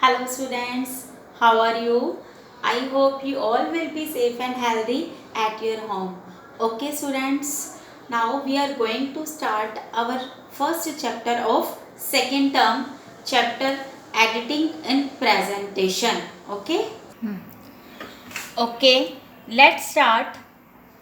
Hello students, how are you? I hope you all will be safe and healthy at your home. Okay students, now we are going to start our first chapter of second term, chapter editing and presentation. Okay? Okay let's start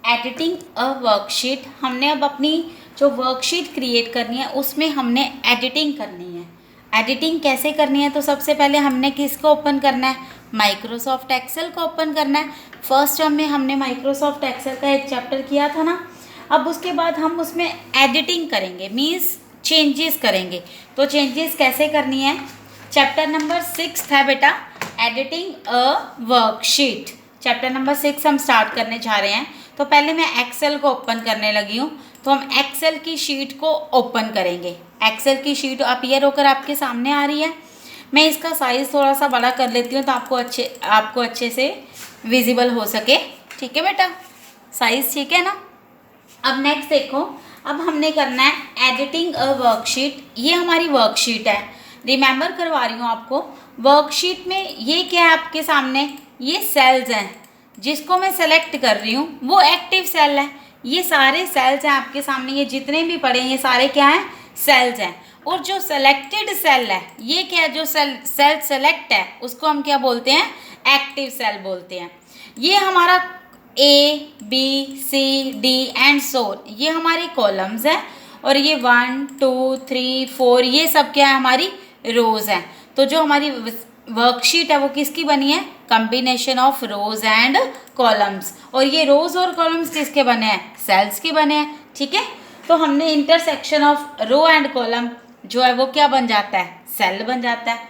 editing a worksheet. हमने अब अपनी जो worksheet create करनी है उसमें हमने editing करनी है। एडिटिंग कैसे करनी है, तो सबसे पहले हमने किसको ओपन करना है, माइक्रोसॉफ्ट एक्सेल को ओपन करना है। फर्स्ट टर्म में हमने माइक्रोसॉफ्ट एक्सेल का एक चैप्टर किया था ना। अब उसके बाद हम उसमें एडिटिंग करेंगे, मीन्स चेंजेस करेंगे। तो चेंजेस कैसे करनी है, चैप्टर नंबर 6 है बेटा, एडिटिंग अ वर्कशीट। चैप्टर नंबर 6 हम स्टार्ट करने जा रहे हैं। तो पहले मैं एक्सेल को ओपन करने लगी हूँ। तो हम एक्सेल की शीट को ओपन करेंगे। एक्सेल की शीट अपीयर होकर आपके सामने आ रही है। मैं इसका साइज़ थोड़ा सा बड़ा कर लेती हूँ तो आपको अच्छे से विजिबल हो सके। ठीक है बेटा, साइज़ ठीक है ना। अब नेक्स्ट देखो, अब हमने करना है एडिटिंग अ वर्कशीट। ये हमारी वर्कशीट है, रिमेंबर करवा रही हूँ आपको। वर्कशीट में ये क्या है आपके सामने, ये सेल्स हैं। जिसको मैं सेलेक्ट कर रही हूँ वो एक्टिव सेल है। ये सारे सेल्स हैं आपके सामने, ये जितने भी पड़े हैं ये सारे क्या हैं, सेल्स हैं। और जो सेलेक्टेड सेल है ये क्या है, जो सेल सेलेक्ट है उसको हम क्या बोलते हैं, एक्टिव सेल बोलते हैं। ये हमारा A B C D and so, ये हमारे कॉलम्स हैं। और ये 1 2 3 4 ये सब क्या है, हमारी रोज हैं। तो जो हमारी वर्कशीट है वो किसकी बनी है, combination of rose and columns. और ये रोज और कॉलम्स किसके बने हैं, सेल्स के बने हैं। ठीक है, तो हमने intersection of row and column जो है वो क्या बन जाता है, सेल बन जाता है।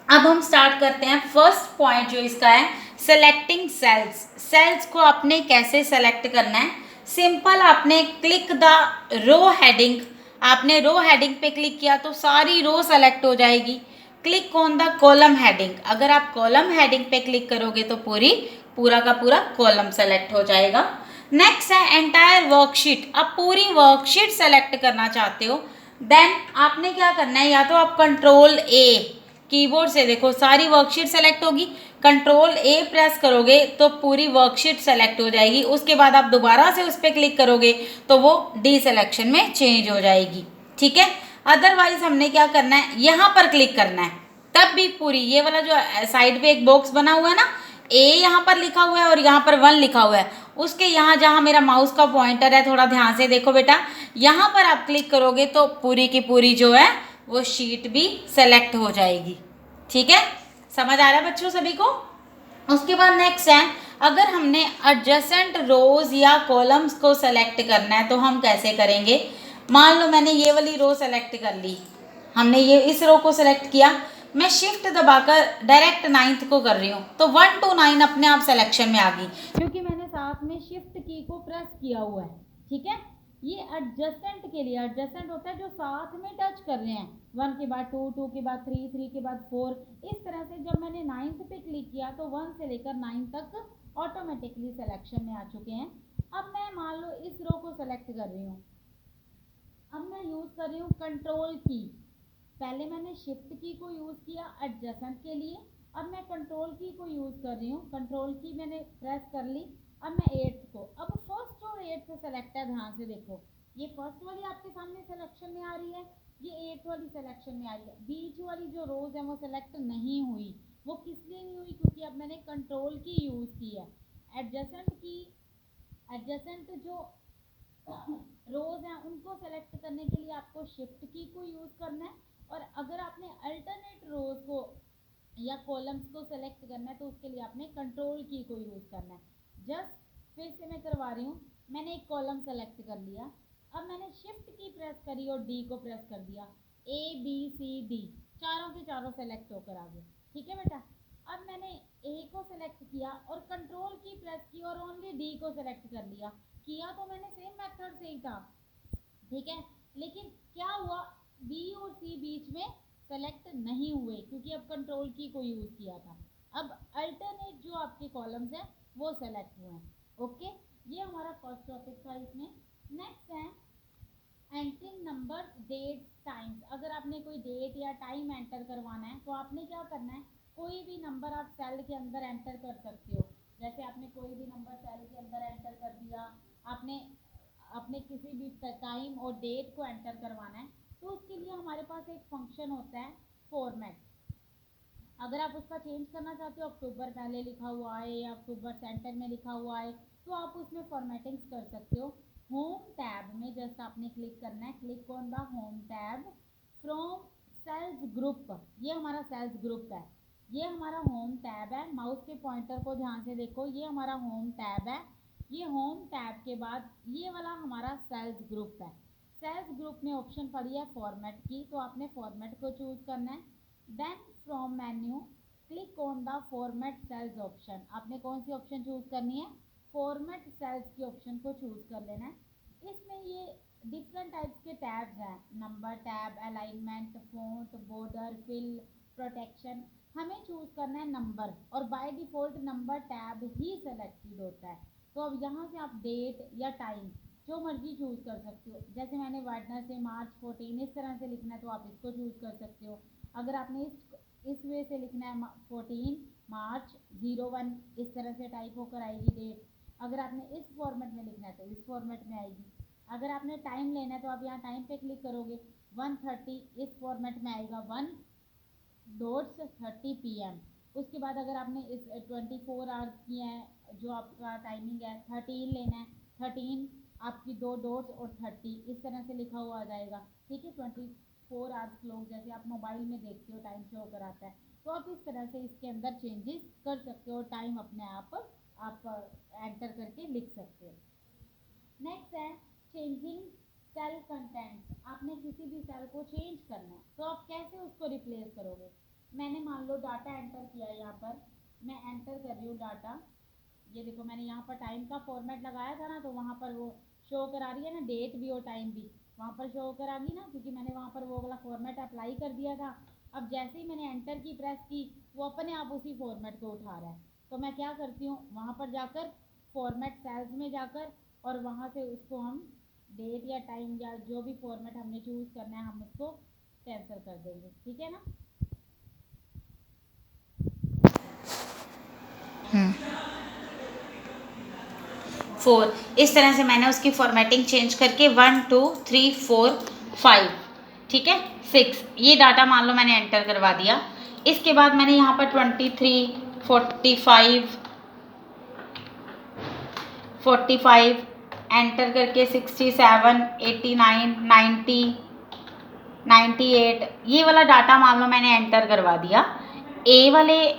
अब हम स्टार्ट करते हैं। फर्स्ट पॉइंट जो इसका है, सेलेक्टिंग सेल्स। सेल्स को आपने कैसे सेलेक्ट करना है, सिंपल, आपने क्लिक द रो हेडिंग। आपने रो हेडिंग पे क्लिक किया तो सारी रो सेलेक्ट हो जाएगी। Click on the column heading, अगर आप कॉलम हेडिंग पे क्लिक करोगे तो पूरा का पूरा कॉलम सेलेक्ट हो जाएगा। नेक्स्ट है एंटायर वर्कशीट। आप पूरी वर्कशीट सेलेक्ट करना चाहते हो, देन आपने क्या करना है, या तो आप कंट्रोल ए कीबोर्ड से, देखो सारी वर्कशीट सेलेक्ट होगी, कंट्रोल ए प्रेस करोगे तो पूरी वर्कशीट सेलेक्ट हो जाएगी। उसके बाद आप दोबारा से उस पर क्लिक करोगे तो वो डी सिलेक्शन में चेंज हो जाएगी। ठीक है, अदरवाइज हमने क्या करना है, यहाँ पर क्लिक करना है, तब भी पूरी ये वाला जो साइड पे एक बॉक्स बना हुआ है ना, ए यहाँ पर लिखा हुआ है और यहाँ पर 1 लिखा हुआ है, उसके यहाँ जहाँ मेरा माउस का पॉइंटर है, थोड़ा ध्यान से देखो बेटा, यहाँ पर आप क्लिक करोगे तो पूरी की पूरी जो है वो शीट भी सेलेक्ट हो जाएगी। ठीक है, समझ आ रहा है बच्चों सभी को। उसके बाद नेक्स्ट है, अगर हमने एडजेसेंट रोज या कॉलम्स को सेलेक्ट करना है तो हम कैसे करेंगे। मान लो मैंने ये वाली रो सेलेक्ट कर ली, हमने ये इस रो को सेलेक्ट किया, मैं शिफ्ट दबाकर डायरेक्ट 9th को कर रही हूँ तो 1 to 9 अपने आप सिलेक्शन में आ गई, क्योंकि मैंने साथ में शिफ्ट की को प्रेस किया हुआ है। ठीक है, ये एडजस्टेंट के लिए, एडजस्टेंट होता है जो साथ में टच कर रहे हैं, 1 के बाद 2, 2 के बाद 3, 3 के बाद 4। इस तरह से जब मैंने 9th पे क्लिक किया तो 1 से लेकर 9 तक ऑटोमेटिकली सिलेक्शन में आ चुके हैं। अब मैं मान लो इस रो को सेलेक्ट कर रही हूँ, अब मैं यूज कर रही हूँ कंट्रोल की। पहले मैंने शिफ्ट की को यूज किया एडजस्टेंट के लिए, अब मैं कंट्रोल की को यूज कर रही हूँ, कंट्रोल की मैंने प्रेस कर ली। अब मैं 8th को, अब फर्स्ट और 8th सेलेक्ट है, ध्यान से देखो, ये फर्स्ट वाली आपके सामने सिलेक्शन में आ रही है, ये 8th वाली सिलेक्शन में आ रही है। बीच वाली जो रोज है वो सिलेक्ट नहीं हुई, वो किस लिए नहीं हुई, क्योंकि अब मैंने कंट्रोल की यूज की है। एडजस्टेंट की, एडजस्टेंट जो रोज हैं उनको सेलेक्ट करने के लिए आपको शिफ्ट की को यूज करना है। और अगर आपने अल्टरनेट रोज को या कॉलम्स को सेलेक्ट करना है तो उसके लिए आपने कंट्रोल की को यूज करना है। जस्ट फिर से मैं करवा रही हूँ, मैंने एक कॉलम सेलेक्ट कर लिया, अब मैंने शिफ्ट की प्रेस करी और डी को प्रेस कर दिया, ए बी सी डी चारों के चारों सेलेक्ट होकर आ गए। ठीक है बेटा, अब मैंने ए को सेलेक्ट किया और कंट्रोल की प्रेस की और ओनली डी को सेलेक्ट कर लिया, किया तो मैंने सेम मेथड से ही था। ठीक है, लेकिन क्या हुआ, बी और सी बीच में सेलेक्ट नहीं हुए क्योंकि अब कंट्रोल की को यूज किया था। अब अल्टरनेट जो आपके कॉलम्स हैं वो सेलेक्ट हुए हैं। ओके, ये हमारा फर्स्ट टॉपिक था इसमें। नेक्स्ट है एंटरिंग नंबर, डेट, टाइम्स। अगर आपने कोई डेट या टाइम एंटर करवाना है तो आपने क्या करना है, कोई भी नंबर आप सेल के अंदर एंटर कर सकते हो। जैसे आपने कोई भी नंबर सेल के अंदर एंटर कर दिया, आपने अपने किसी भी टाइम और डेट को एंटर करवाना है तो उसके लिए हमारे पास एक फंक्शन होता है फॉर्मेट। अगर आप उसका चेंज करना चाहते हो, अक्टूबर पहले लिखा हुआ है या अक्टूबर सेंटर में लिखा हुआ है, तो आप उसमें फॉर्मेटिंग कर सकते हो। होम टैब में जस्ट आपने क्लिक करना है, click on the home tab from cells group. ये हमारा सेल्स ग्रुप है, ये हमारा होम टैब है। माउस के पॉइंटर को ध्यान से देखो, ये हमारा होम टैब है। ये होम टैब के बाद ये वाला हमारा सेल्स ग्रुप है। सेल्स ग्रुप में ऑप्शन पड़ी है फॉर्मेट की, तो आपने फॉर्मेट को चूज करना है। Then from menu click on the format cells option. आपने कौन सी ऑप्शन चूज करनी है, फॉर्मेट सेल्स की ऑप्शन को चूज कर लेना है। इसमें ये डिफरेंट टाइप्स के टैब्स हैं, number tab, alignment, font, border, fill, protection. हमें चूज करना है नंबर, और बाय डिफॉल्ट नंबर टैब ही सेलेक्टेड होता है। तो अब यहाँ से आप डेट या टाइम जो मर्जी चूज कर सकते हो। जैसे मैंने वेडनेसडे मार्च 14 इस तरह से लिखना है तो आप इसको चूज कर सकते हो। अगर आपने इस वे से लिखना है 14 मार्च 01, इस तरह से टाइप होकर आएगी डेट। अगर आपने इस फॉर्मेट में लिखना है तो इस फॉर्मेट में आएगी। अगर आपने टाइम लेना है तो आप यहाँ टाइम पे क्लिक करोगे, 1:30 इस फॉर्मेट में आएगा, 1:30 PM। उसके बाद अगर आपने इस 24 आवर्स की है, जो आपका टाइमिंग है 13 लेना है, 13 आपकी 2 डॉट्स और 30 इस तरह से लिखा हुआ आ जाएगा। ठीक है, 24 आवर्स क्लॉक जैसे आप मोबाइल में देखते हो टाइम शो कराता है, तो आप इस तरह से इसके अंदर चेंजेस कर सकते हो, टाइम अपने आप एंटर करके लिख सकते हो। नेक्स्ट है चेंजिंग सेल कंटेंट। आपने किसी भी सेल को चेंज करना है तो आप कैसे उसको रिप्लेस करोगे। मैंने मान लो डाटा एंटर किया है, यहाँ पर मैं एंटर कर रही हूँ डाटा। ये देखो मैंने यहाँ पर टाइम का फॉर्मेट लगाया था ना, तो वहाँ पर वो शो करा रही है ना, डेट भी और टाइम भी वहाँ पर शो करा रही ना, क्योंकि मैंने वहाँ पर वो वाला फॉर्मेट अप्लाई कर दिया था। अब जैसे ही मैंने एंटर की प्रेस की, वो अपने आप उसी फॉर्मेट को उठा रहा है। तो मैं क्या करती हूँ, वहाँ पर जाकर फॉर्मेट सेल्स में जाकर और वहाँ से उसको हम डेट या टाइम या जो भी फॉर्मेट हमने चूज करना है हम उसको कैंसिल कर देंगे। ठीक है ना। 4 इस तरह से मैंने उसकी फॉर्मेटिंग चेंज करके 1 2 3 4 5, ठीक है 6 ये डाटा मान लो मैंने एंटर करवा दिया। इसके बाद मैंने यहाँ पर 23 45 एंटर करके 67 89 90 98 ये वाला डाटा मान लो मैंने एंटर करवा दिया। ए वाले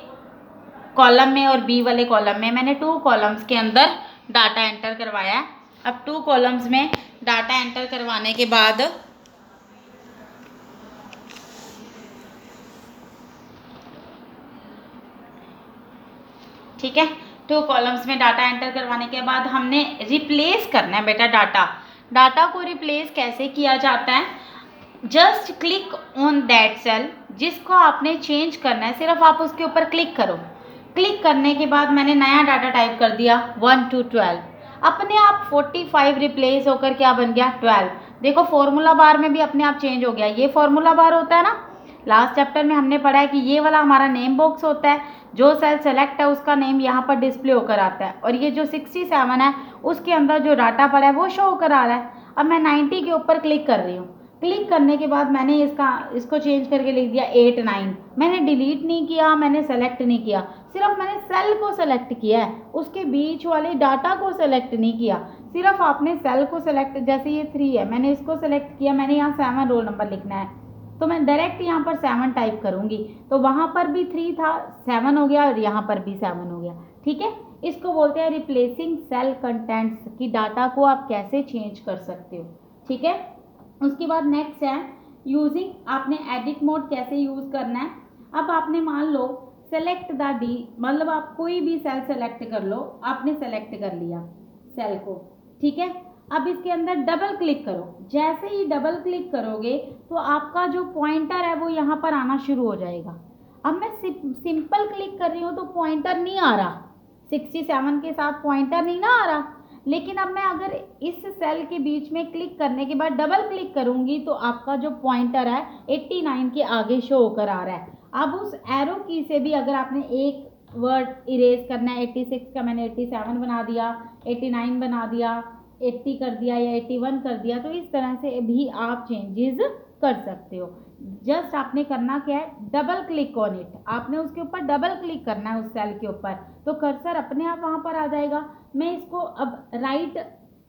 कॉलम में और बी वाले कॉलम में मैंने 2 कॉलम्स के अंदर डाटा एंटर करवाया है। अब 2 कॉलम्स में डाटा एंटर करवाने के बाद ठीक है, 2 कॉलम्स में डाटा एंटर करवाने के बाद हमने रिप्लेस करना है बेटा डाटा को रिप्लेस कैसे किया जाता है, just click on that cell जिसको आपने चेंज करना है, सिर्फ आप उसके ऊपर क्लिक करो। क्लिक करने के बाद मैंने नया डाटा टाइप कर दिया 1 to 12, अपने आप 45 रिप्लेस होकर क्या बन गया 12। देखो फॉर्मूला बार में भी अपने आप चेंज हो गया। ये फॉर्मूला बार होता है ना, लास्ट चैप्टर में हमने पढ़ा है कि ये वाला हमारा नेम बॉक्स होता है, जो सेल सेलेक्ट है उसका नेम यहाँ पर डिस्प्ले होकर आता है, और ये जो 67 है उसके अंदर जो डाटा पड़ा है वो शो होकर आ रहा है। अब मैं 90 के ऊपर क्लिक कर रही हूँ। क्लिक करने के बाद मैंने इसको चेंज करके लिख दिया 8 9। मैंने डिलीट नहीं किया, मैंने सेलेक्ट नहीं किया, सिर्फ मैंने सेल को सेलेक्ट किया है, उसके बीच वाले डाटा को सेलेक्ट नहीं किया। सिर्फ आपने सेल को सेलेक्ट, जैसे ये 3 है मैंने इसको सेलेक्ट किया, मैंने यहाँ 7 रोल नंबर लिखना है तो मैं डायरेक्ट यहाँ पर 7 टाइप करूँगी, तो वहाँ पर भी 3 था 7 हो गया और यहाँ पर भी 7 हो गया। ठीक है, इसको बोलते हैं रिप्लेसिंग सेल कंटेंट्स, की डाटा को आप कैसे चेंज कर सकते हो। ठीक है, उसके बाद नेक्स्ट है यूजिंग, आपने एडिट मोड कैसे यूज़ करना है। अब आपने मान लो सेलेक्ट द डी, मतलब आप कोई भी सेल सेलेक्ट कर लो, आपने सेलेक्ट कर लिया सेल को। ठीक है, अब इसके अंदर डबल क्लिक करो। जैसे ही डबल क्लिक करोगे तो आपका जो पॉइंटर है वो यहाँ पर आना शुरू हो जाएगा। अब मैं सिंपल क्लिक कर रही हूँ तो पॉइंटर नहीं आ रहा, 67 के साथ पॉइंटर नहीं ना आ रहा, लेकिन अब मैं अगर इस सेल के बीच में क्लिक करने के बाद डबल क्लिक करूंगी तो आपका जो पॉइंटर है 89 के आगे शो होकर आ रहा है। अब उस एरो की से भी अगर आपने एक वर्ड इरेज करना है, 86 का मैंने 87 बना दिया, 89 बना दिया, 80 कर दिया या 81 कर दिया, तो इस तरह से भी आप चेंजेस कर सकते हो। जस्ट आपने करना क्या है, डबल क्लिक ऑन इट, आपने उसके ऊपर डबल क्लिक करना है उस सेल के ऊपर, तो कर्सर अपने आप वहाँ पर आ जाएगा। मैं इसको अब राइट,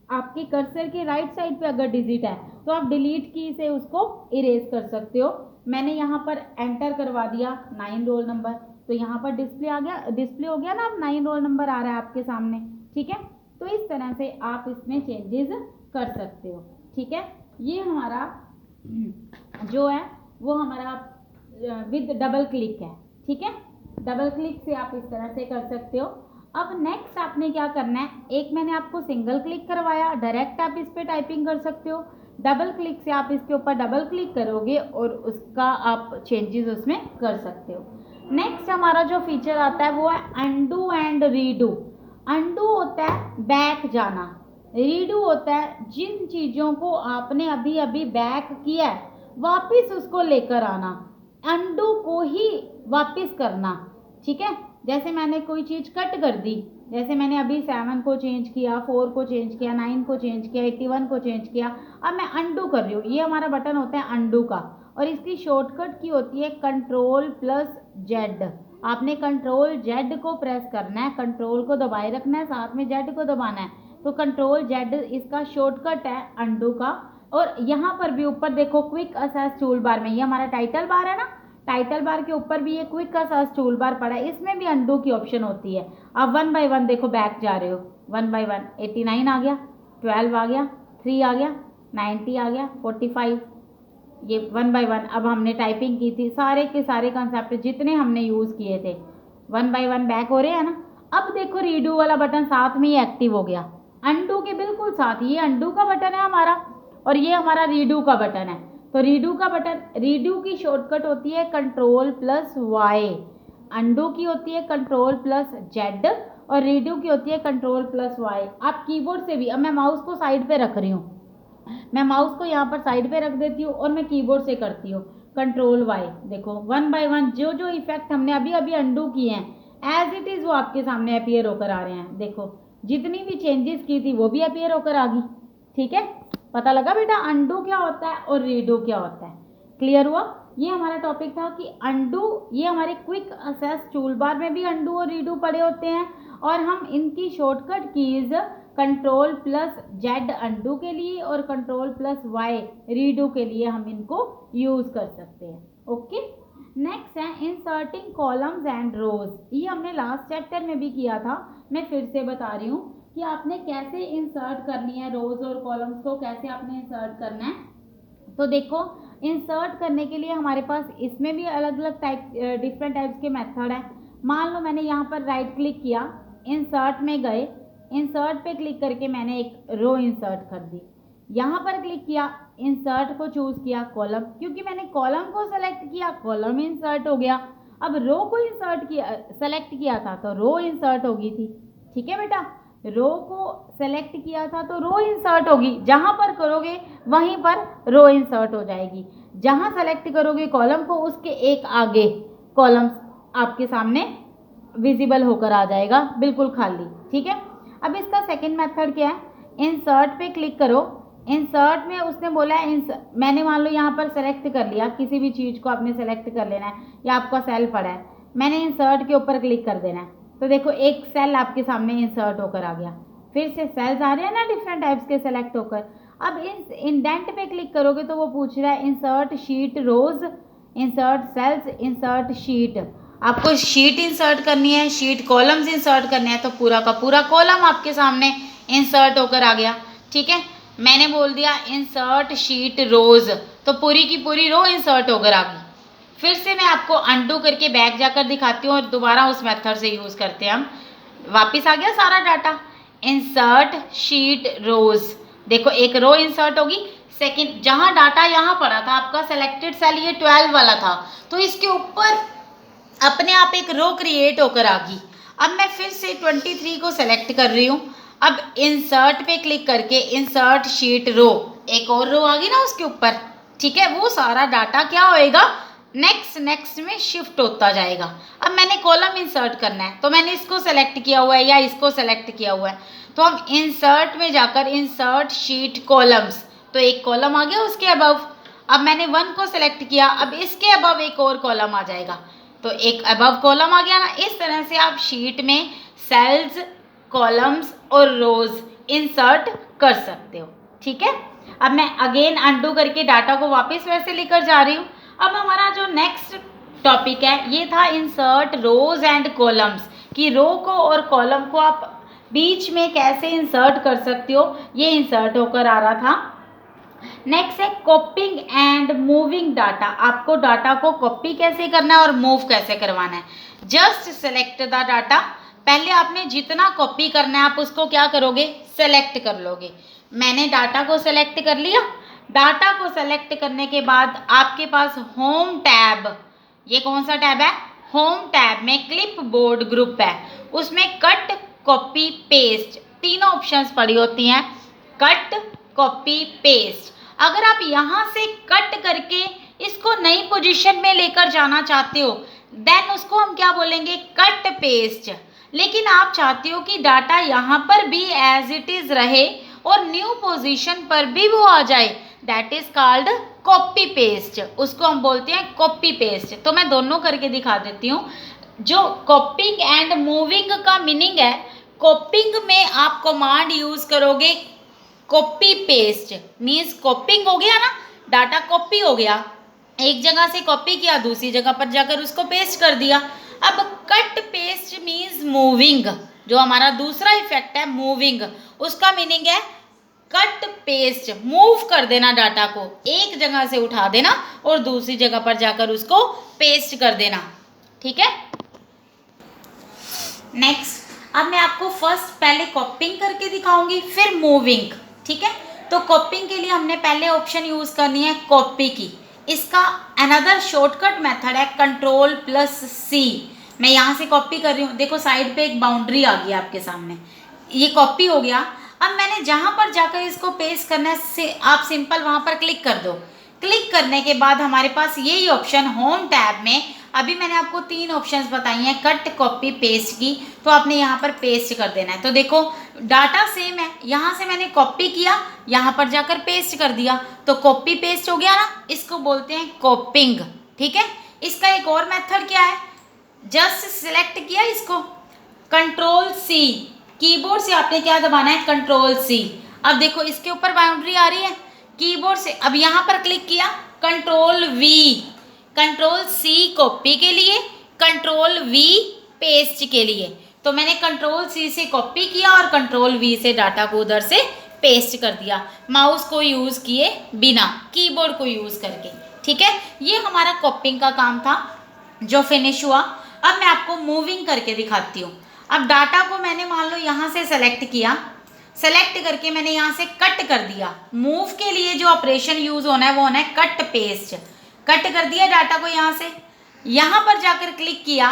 आपके कर्सर के राइट साइड पे अगर डिजिट है तो आप डिलीट की से उसको इरेज कर सकते हो। मैंने यहाँ पर एंटर करवा दिया 9 रोल नंबर, तो यहाँ पर डिस्प्ले आ गया, डिस्प्ले हो गया ना, अब 9 रोल नंबर आ रहा है आपके सामने। ठीक है, तो इस तरह से आप इसमें चेंजेस कर सकते हो। ठीक है, ये हमारा जो है वो हमारा विद डबल क्लिक है। ठीक है, डबल क्लिक से आप इस तरह से कर सकते हो। अब नेक्स्ट आपने क्या करना है, एक मैंने आपको सिंगल क्लिक करवाया, डायरेक्ट आप इस पर टाइपिंग कर सकते हो। डबल क्लिक से आप इसके ऊपर डबल क्लिक करोगे और उसका आप चेंजेस उसमें कर सकते हो। नेक्स्ट हमारा जो फीचर आता है वो है अनडू एंड रीडू। अनडू होता है बैक जाना, रीडू होता है जिन चीज़ों को आपने अभी अभी बैक किया है वापस उसको लेकर आना, अनडू को ही वापस करना। ठीक है, जैसे मैंने कोई चीज़ कट कर दी, जैसे मैंने अभी 7 को चेंज किया, 4 को चेंज किया, 9 को चेंज किया, 81 को चेंज किया, अब मैं अनडू कर रही हूँ। ये हमारा बटन होता है अनडू का, और इसकी शॉर्टकट की होती है Ctrl+Z। आपने Ctrl+Z को प्रेस करना है, कंट्रोल को दबाए रखना है, साथ में Z को दबाना है, तो Ctrl+Z इसका शॉर्टकट है अनडू का। और यहाँ पर भी ऊपर देखो क्विक असेस टूल बार में, ये हमारा टाइटल बार है ना, टाइटल बार के ऊपर भी ये क्विक असेस टूल बार पड़ा है, इसमें भी अनडू की ऑप्शन होती है। अब 1 बाय 1 देखो बैक जा रहे हो, 1 बाय 1 89 आ गया, 12 आ गया, 3 आ गया, 90 आ गया, 45, ये 1 बाय 1 अब हमने टाइपिंग की थी, सारे के सारे कंसेप्ट जितने हमने यूज़ किए थे 1 बाय 1 बैक हो रहे हैं ना। अब देखो रीडू वाला बटन साथ में ही एक्टिव हो गया, अनडू के बिल्कुल साथ, ये अनडू का बटन है हमारा और ये हमारा रीडू का बटन है। तो रीडू का बटन, रीडू की शॉर्टकट होती है Ctrl+Y, अनडू की होती है Ctrl+Z और रीडू की होती है Ctrl+Y। आप कीबोर्ड से भी, अब मैं माउस को साइड पे रख रही हूँ, मैं माउस को यहाँ पर साइड पे रख देती हूँ और मैं कीबोर्ड से करती हूँ Ctrl+Y। देखो 1 बाय 1 जो जो इफेक्ट हमने अभी अभी अनडू किए हैं एज इट इज़ वो आपके सामने अपीयर होकर आ रहे हैं। देखो जितनी भी चेंजेस की थी वो भी अपीयर होकर आ गई। ठीक है, पता लगा बेटा अनडू क्या होता है और रीडू क्या होता है, क्लियर हुआ। ये हमारा टॉपिक था कि अनडू, ये हमारे क्विक असेस टूल बार में भी अनडू और रीडू पड़े होते हैं और हम इनकी शॉर्टकट कीज Ctrl+Z अनडू के लिए और Ctrl+Y रीडू के लिए हम इनको यूज़ कर सकते हैं। ओके, नेक्स्ट है इंसर्टिंग कॉलम्स एंड रोज। ये हमने लास्ट चैप्टर में भी किया था, मैं फिर से बता रही हूँ कि आपने कैसे इंसर्ट करनी है, रोज और कॉलम्स को कैसे आपने इंसर्ट करना है। तो देखो इंसर्ट करने के लिए हमारे पास इसमें भी अलग अलग टाइप, डिफरेंट टाइप्स के मेथड है। मान लो मैंने यहाँ पर राइट क्लिक किया, इंसर्ट में गए, इंसर्ट पे क्लिक करके मैंने एक रो इंसर्ट कर दी, यहाँ पर क्लिक किया, इंसर्ट को चूज़ किया कॉलम, क्योंकि मैंने कॉलम को सेलेक्ट किया कॉलम इंसर्ट हो गया। अब रो को इंसर्ट किया, सेलेक्ट किया था तो रो इंसर्ट होगी थी। ठीक है बेटा, रो को सेलेक्ट किया था तो रो इंसर्ट होगी, जहाँ पर करोगे वहीं पर रो इंसर्ट हो जाएगी, जहाँ सेलेक्ट करोगे कॉलम को उसके एक आगे कॉलम आपके सामने विजिबल होकर आ जाएगा, बिल्कुल खाली। ठीक है, अब इसका सेकंड मेथड क्या है, इंसर्ट पे क्लिक करो, इंसर्ट में उसने बोला है मैंने मान लो यहाँ पर सेलेक्ट कर लिया, किसी भी चीज़ को आपने सेलेक्ट कर लेना है या आपका सेल पड़ा है, मैंने इंसर्ट के ऊपर क्लिक कर देना है, तो देखो एक सेल आपके सामने इंसर्ट होकर आ गया। फिर से सेल्स आ रहे हैं ना डिफरेंट टाइप्स के सेलेक्ट होकर। अब इंडेंट पे क्लिक करोगे तो वो पूछ रहा है इंसर्ट शीट रोज, इंसर्ट सेल्स, इंसर्ट शीट। आपको शीट इंसर्ट करनी है, शीट कॉलम्स इंसर्ट करने हैं, तो पूरा का पूरा कॉलम आपके सामने इंसर्ट होकर आ गया। ठीक है, मैंने बोल दिया इंसर्ट शीट रोज, तो पूरी की पूरी रो इंसर्ट होकर आ गई। फिर से मैं आपको अनडू करके बैक जाकर दिखाती हूँ और दोबारा उस मेथड से यूज़ करते हैं हम। वापस आ गया सारा डाटा, इंसर्ट शीट रोज, देखो एक रो इंसर्ट होगी, सेकंड जहाँ डाटा यहाँ पड़ा था आपका सेलेक्टेड सेल ये 12 वाला था, तो इसके ऊपर अपने आप एक रो क्रिएट होकर आ गई। अब मैं फिर से 23 को सेलेक्ट कर रही हूँ, अब इंसर्ट पे क्लिक करके इंसर्ट शीट रो, एक और रो आ गई ना उसके ऊपर, ठीक है, वो सारा डाटा क्या होएगा, नेक्स्ट में शिफ्ट होता जाएगा। अब मैंने कॉलम इंसर्ट करना है तो मैंने इसको सेलेक्ट किया हुआ है या इसको सेलेक्ट किया हुआ है, तो हम इंसर्ट में जाकर इंसर्ट शीट कॉलम्स, तो एक कॉलम आ गया उसके अबव। अब मैंने 1 को सेलेक्ट किया, अब इसके अबव एक और कॉलम आ जाएगा, तो एक अबव कॉलम आ गया ना। इस तरह से आप शीट में सेल्स, कॉलम्स और रोज इंसर्ट कर सकते हो, ठीक है। अब मैं अगेन अंडू करके डाटा को वापस वैसे लेकर जा रही हूँ। अब हमारा जो नेक्स्ट टॉपिक है ये था इंसर्ट रोज एंड कॉलम्स, कि रो को और कॉलम को आप बीच में कैसे इंसर्ट कर सकते हो, ये इंसर्ट होकर आ रहा था। नेक्स्ट है कॉपिंग एंड मूविंग डाटा, आपको डाटा को कॉपी कैसे करना है और मूव कैसे करवाना है। जस्ट सेलेक्ट द डाटा, पहले आपने जितना कॉपी करना है आप उसको क्या करोगे, सेलेक्ट कर लोगे। मैंने डाटा को सेलेक्ट कर लिया। डाटा को सेलेक्ट करने के बाद आपके पास होम टैब, ये कौन सा टैब है, होम टैब में क्लिप बोर्ड ग्रुप है, उसमें कट, कॉपी, पेस्ट तीनों ऑप्शंस पड़ी होती हैं। कट, कॉपी, पेस्ट, अगर आप यहाँ से कट करके इसको नई पोजीशन में लेकर जाना चाहते हो देन उसको हम क्या बोलेंगे, कट पेस्ट। लेकिन आप चाहते हो कि डाटा यहाँ पर भी एज इट इज रहे और न्यू पोजीशन पर भी वो आ जाए, that is called copy paste, उसको हम बोलते हैं कॉपी पेस्ट। तो मैं दोनों करके दिखा देती हूँ। जो कॉपिंग एंड मूविंग का मीनिंग है, कॉपिंग में आप कमांड यूज करोगे कॉपी पेस्ट, मीन्स कॉपिंग हो गया ना, डाटा कॉपी हो गया, एक जगह से कॉपी किया दूसरी जगह पर जाकर उसको पेस्ट कर दिया। अब कट पेस्ट मीन्स मूविंग, जो हमारा दूसरा इफेक्ट है मूविंग, उसका मीनिंग है कट पेस्ट, मूव कर देना, डाटा को एक जगह से उठा देना और दूसरी जगह पर जाकर उसको पेस्ट कर देना, ठीक है। नेक्स्ट, अब मैं आपको फर्स्ट पहले कॉपिंग करके दिखाऊंगी फिर मूविंग, ठीक है। तो कॉपिंग के लिए हमने पहले ऑप्शन यूज करनी है कॉपी की। इसका अनदर शॉर्टकट मेथड है Ctrl+C। मैं यहाँ से कॉपी कर रही हूँ, देखो साइड पे एक बाउंड्री आ गई आपके सामने, ये कॉपी हो गया। अब मैंने जहाँ पर जाकर इसको पेस्ट करना है आप सिंपल वहाँ पर क्लिक कर दो। क्लिक करने के बाद हमारे पास यही ऑप्शन होम टैब में, अभी मैंने आपको 3 ऑप्शंस बताई हैं कट, कॉपी, पेस्ट की, तो आपने यहाँ पर पेस्ट कर देना है। तो देखो डाटा सेम है, यहाँ से मैंने कॉपी किया, यहाँ पर जाकर पेस्ट कर दिया, तो कॉपी पेस्ट हो गया ना, इसको बोलते हैं कॉपिंग, ठीक है। इसका एक और मेथड क्या है, जस्ट सिलेक्ट किया इसको, Ctrl+C, कीबोर्ड से आपने क्या दबाना है, Ctrl+C। अब देखो इसके ऊपर बाउंड्री आ रही है कीबोर्ड से, अब यहाँ पर क्लिक किया, Ctrl+V, Ctrl+C कॉपी के लिए, Ctrl+V पेस्ट के लिए। तो मैंने Ctrl+C से कॉपी किया और Ctrl+V से डाटा को उधर से पेस्ट कर दिया, माउस को यूज़ किए बिना, कीबोर्ड को यूज़ करके, ठीक है। ये हमारा कॉपिंग का काम था जो फिनिश हुआ। अब मैं आपको मूविंग करके दिखाती हूँ। अब डाटा को मैंने मान लो यहाँ से सेलेक्ट किया, सेलेक्ट करके मैंने यहाँ से कट कर दिया। मूव के लिए जो ऑपरेशन यूज़ होना है वो होना है कट पेस्ट। कट कर दिया डाटा को यहाँ से, यहाँ पर जाकर क्लिक किया,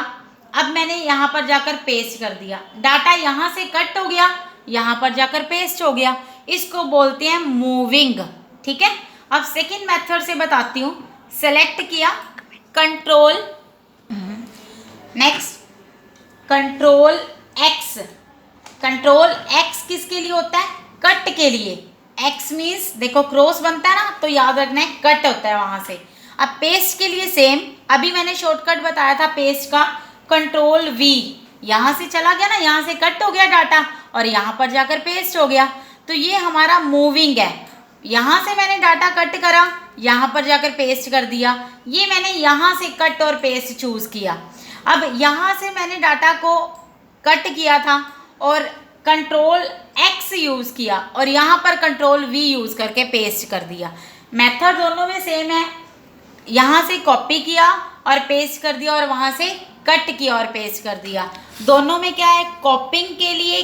अब मैंने यहाँ पर जाकर पेस्ट कर दिया, डाटा यहाँ से कट हो गया, यहाँ पर जाकर पेस्ट हो गया, इसको बोलते हैं मूविंग, ठीक है। अब सेकंड मेथड से बताती हूँ। सेलेक्ट किया, कंट्रोल, नेक्स्ट Ctrl+X, Ctrl+X किसके लिए होता है, कट के लिए। X मीन्स देखो क्रॉस बनता है ना, तो याद रखना है कट होता है वहाँ से। अब पेस्ट के लिए सेम, अभी मैंने शॉर्टकट बताया था पेस्ट का, Ctrl+V, यहाँ से चला गया ना, यहाँ से कट हो गया डाटा और यहाँ पर जाकर पेस्ट हो गया, तो ये हमारा मूविंग है। यहाँ से मैंने डाटा कट करा, यहाँ पर जाकर पेस्ट कर दिया, ये मैंने यहाँ से कट और पेस्ट चूज़ किया। अब यहाँ से मैंने डाटा को कट किया था और Ctrl+X यूज़ किया और यहाँ पर Ctrl+V यूज़ करके पेस्ट कर दिया। मेथड दोनों में सेम है, यहाँ से कॉपी किया और पेस्ट कर दिया और वहाँ से कट किया और पेस्ट कर दिया। दोनों में क्या है, कॉपिंग के लिए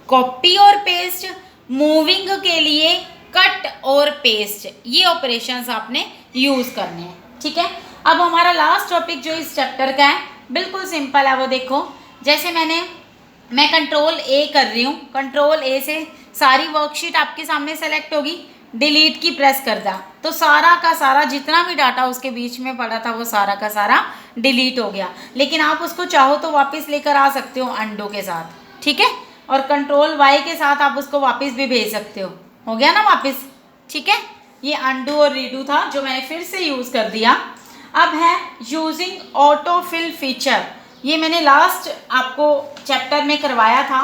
कॉपी और पेस्ट, मूविंग के लिए कट और पेस्ट, ये ऑपरेशंस आपने यूज़ करने हैं, ठीक है। अब हमारा लास्ट टॉपिक जो इस चैप्टर का है बिल्कुल सिंपल है, वो देखो, जैसे मैंने मैं कंट्रोल ए कर रही हूँ, कंट्रोल ए से सारी वर्कशीट आपके सामने सेलेक्ट होगी, डिलीट की प्रेस कर दा तो सारा का सारा जितना भी डाटा उसके बीच में पड़ा था वो सारा का सारा डिलीट हो गया। लेकिन आप उसको चाहो तो वापस लेकर आ सकते हो अंडो के साथ, ठीक है। और कंट्रोल वाई के साथ आप उसको वापस भी भेज सकते हो गया ना वापस, ठीक है। ये अंडू और रीडू था जो मैंने फिर से यूज़ कर दिया। अब है यूजिंग ऑटो फिल फीचर, ये मैंने लास्ट आपको चैप्टर में करवाया था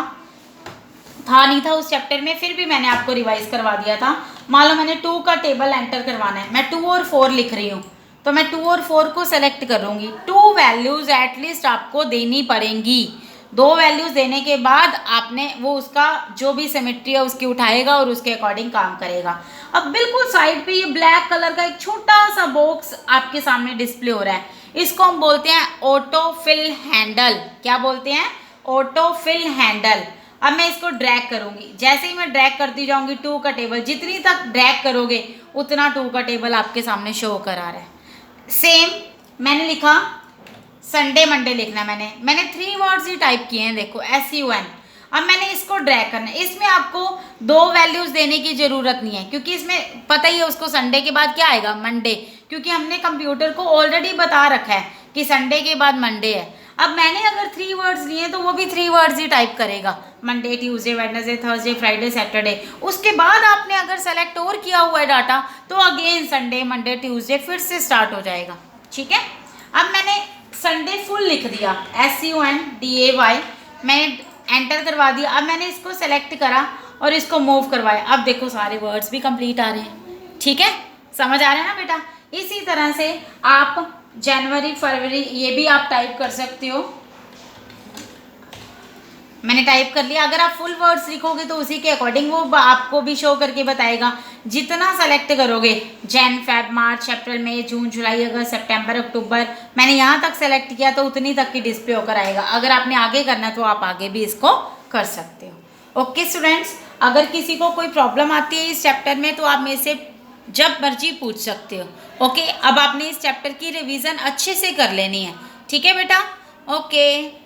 नहीं था उस चैप्टर में, फिर भी मैंने आपको रिवाइज करवा दिया था। मान लो मैंने 2 का टेबल एंटर करवाना है, मैं 2 और 4 लिख रही हूँ तो मैं 2 और 4 को सेलेक्ट करूँगी। 2 वैल्यूज़ एटलीस्ट आपको देनी पड़ेंगी, 2 वैल्यूज़ देने के बाद आपने वो उसका जो भी सिमेट्री है उसकी उठाएगा और उसके अकॉर्डिंग काम करेगा। अब बिल्कुल साइड पे ये ब्लैक कलर का एक छोटा सा बॉक्स आपके सामने डिस्प्ले हो रहा है, इसको हम बोलते हैं ऑटो फिल हैंडल। क्या बोलते हैं? Auto fill handle. अब मैं इसको ड्रैग करूंगी, जैसे ही मैं ड्रैग करती जाऊंगी 2 का टेबल, जितनी तक ड्रैग करोगे उतना 2 का टेबल आपके सामने शो करा रहा है। सेम मैंने लिखा संडे मंडे लिखना, मैंने 3 वर्ड्स ही टाइप किए हैं, देखो SUN। अब मैंने इसको ड्रैग करना है, इसमें आपको 2 वैल्यूज़ देने की ज़रूरत नहीं है क्योंकि इसमें पता ही है उसको संडे के बाद क्या आएगा, मंडे, क्योंकि हमने कंप्यूटर को ऑलरेडी बता रखा है कि संडे के बाद मंडे है। अब मैंने अगर 3 वर्ड्स लिए तो वो भी 3 वर्ड्स ही टाइप करेगा, Monday, Tuesday, Wednesday, Thursday, Friday, Saturday. उसके बाद आपने अगर सेलेक्ट और किया हुआ है डाटा तो अगेन संडे, मंडे, ट्यूसडे फिर से स्टार्ट हो जाएगा, ठीक है। अब मैंने संडे फुल लिख दिया, SUNDAY, मैंने एंटर करवा दिया। अब मैंने इसको सेलेक्ट करा और इसको मूव करवाया, अब देखो सारे वर्ड्स भी कंप्लीट आ रहे हैं, ठीक है। समझ आ रहा है ना बेटा? इसी तरह से आप जनवरी, फरवरी ये भी आप टाइप कर सकते हो। मैंने टाइप कर लिया, अगर आप फुल वर्ड्स लिखोगे तो उसी के अकॉर्डिंग वो आपको भी शो करके बताएगा। जितना सेलेक्ट करोगे, जैन, फेब, मार्च, अप्रैल, मई, जून, जुलाई, अगस्त, सितंबर, अक्टूबर, मैंने यहाँ तक सेलेक्ट किया तो उतनी तक की डिस्प्ले होकर आएगा। अगर आपने आगे करना तो आप आगे भी इसको कर सकते हो। ओके स्टूडेंट्स, अगर किसी को कोई प्रॉब्लम आती है इस चैप्टर में तो आप मेरे से जब मर्जी पूछ सकते हो। ओके, अब आपने इस चैप्टर की रिवीजन अच्छे से कर लेनी है, ठीक है बेटा? ओके।